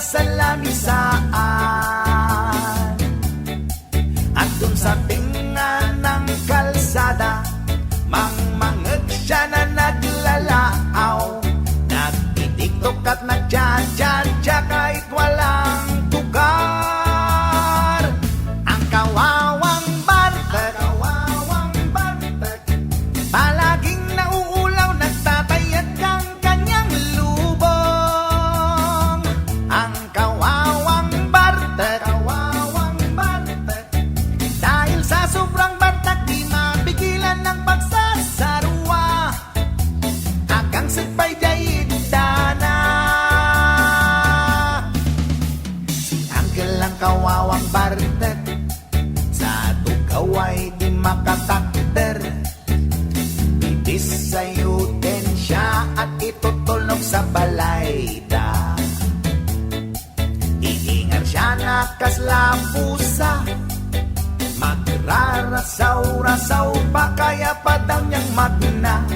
sa lamisaan. At dun sa tinga ng kalsada, mangmangag siya na naglalaaw. Nagtitiktok at nagtya-tya-tya kahit walang tugar. Ang kawawang bartek, palaging nauulaw, nagtatayad ang kanyang lubong. Ang kawawang bartek, dahil sa sobrang bartak, di mapigilan ng pagsasarwa. Agang sagpay dayit dana. Si Uncle ang kawawang bartek, sa tugaw ay di makatakder. Bibis sayutin siya at itutulog sa balayda. Iingar siya na kaslapusa, magrarasaw-rasaw pa kaya pa daw niyang magna.